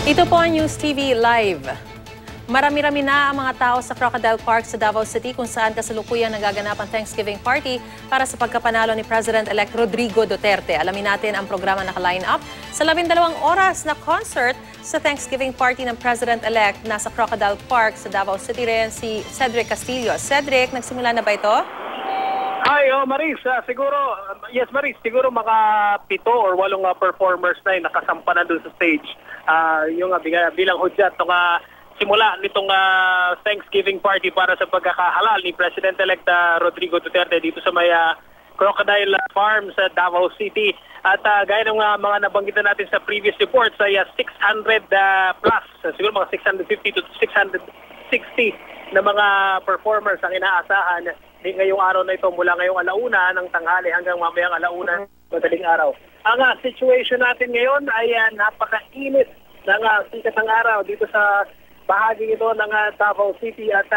Ito po ang News TV Live. Marami-rami na ang mga tao sa Crocodile Park sa Davao City kung saan kasalukuyang nagaganap ang Thanksgiving party para sa pagkapanalo ni President-elect Rodrigo Duterte. Alamin natin ang programa naka-line up sa 12 oras na concert sa Thanksgiving party ng President-elect. Nasa Crocodile Park sa Davao City rin si Cedric Castillo. Cedric, nagsimula na ba ito? Hi, Maris. Maris, siguro mga 7 or 8 performers na nakasampa na doon sa stage. Yung bilang hudyat ng simula nitong Thanksgiving party para sa pagkakahalal ni President-elect Rodrigo Duterte dito sa may Crocodile Farm sa Davao City. At gaya ng mga nabanggit na natin sa previous reports ay 600 plus, siguro mga 650 to 660 na mga performers ang inaasahan ngayong araw na ito mula ngayong alauna ng tanghali hanggang mamayang alauna madaling araw. Ang situation natin ngayon ay napakainit ng sikat ng araw dito sa bahagi ito ng Davao City at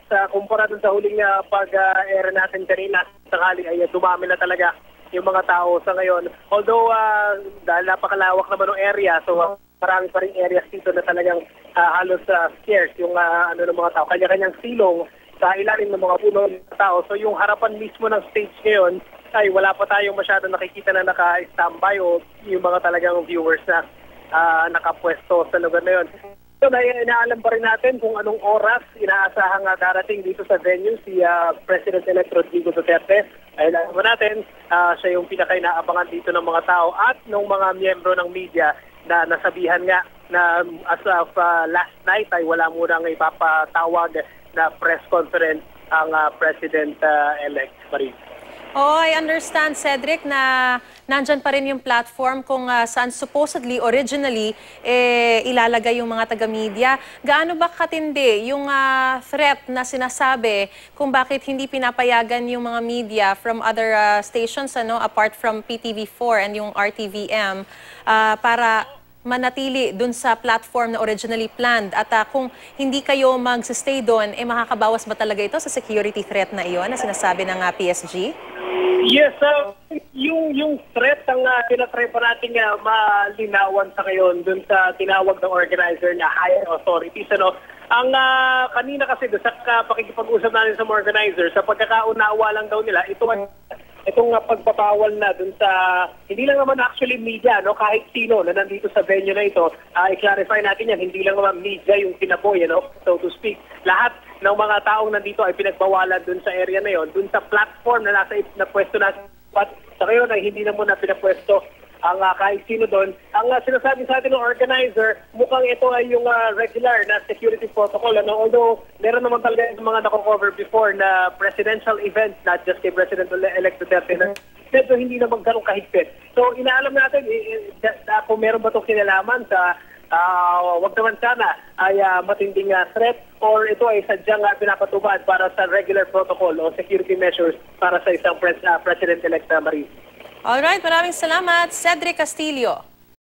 sa kumpara dun sa huling pag-air natin kanina tanghali ay dumami na talaga yung mga tao sa ngayon. Although dahil napakalawak naman ng area, so marami pa rin areas dito na talagang halos scarce yung ng mga tao. Kanya-kanyang silong sa ilalim ng mga puno ng tao. So yung harapan mismo ng stage ngayon ay wala pa tayong masyadong nakikita na naka-standby o yung mga talagang viewers na nakapwesto sa lugar na yun. So inaalam pa rin natin kung anong oras inaasahang darating dito sa venue si President-elect Rodrigo Duterte. Ay alam natin, siya yung pinaka-inaabangan dito ng mga tao at ng mga miyembro ng media na nasabihan nga na as of last night ay wala munang ipapatawag na press conference ang President-elect Marie. Oh, I understand, Cedric, na nandyan pa rin yung platform kung saan supposedly, originally, ilalagay yung mga taga-media. Gaano ba katindi yung threat na sinasabi kung bakit hindi pinapayagan yung mga media from other stations, apart from PTV4 and yung RTVM, para manatili dun sa platform na originally planned? At kung hindi kayo mag-stay doon, makakabawas ba talaga ito sa security threat na iyon na sinasabi ng PSG? Yes, yung threat ang tinatry pa natin malinawan sa ngayon dun sa tinawag ng organizer na higher authorities. Ang kanina kasi doon sa pakikipag-usap natin sa mga organizer, sa pagkakaunawa lang daw nila, itong pagpapawal na dun sa, hindi lang naman actually media, kahit sino na nandito sa venue na ito, i-clarify natin yan, hindi lang naman media yung tinaboy, so to speak. Lahat ng mga taong nandito ay pinagbawalan dun sa area na yon, dun sa platform na nasa pwesto na, but sa ngayon ay hindi na muna pinapwesto ang kahit sino doon. Ang sinasabi sa atin ng organizer, mukhang ito ay yung regular na security protocol. Although meron naman talaga yung mga nako-cover before na presidential event, not just kay President-elect Duterte, na medyo hindi naman ganun kahigpit. So inaalam natin kung meron ba itong kinalaman sa wag naman sana ay matinding threat or ito ay sadyang pinapatubad para sa regular protocol o security measures para sa isang President-elect Marie. Alright, maraming salamat, Cedric Castillo.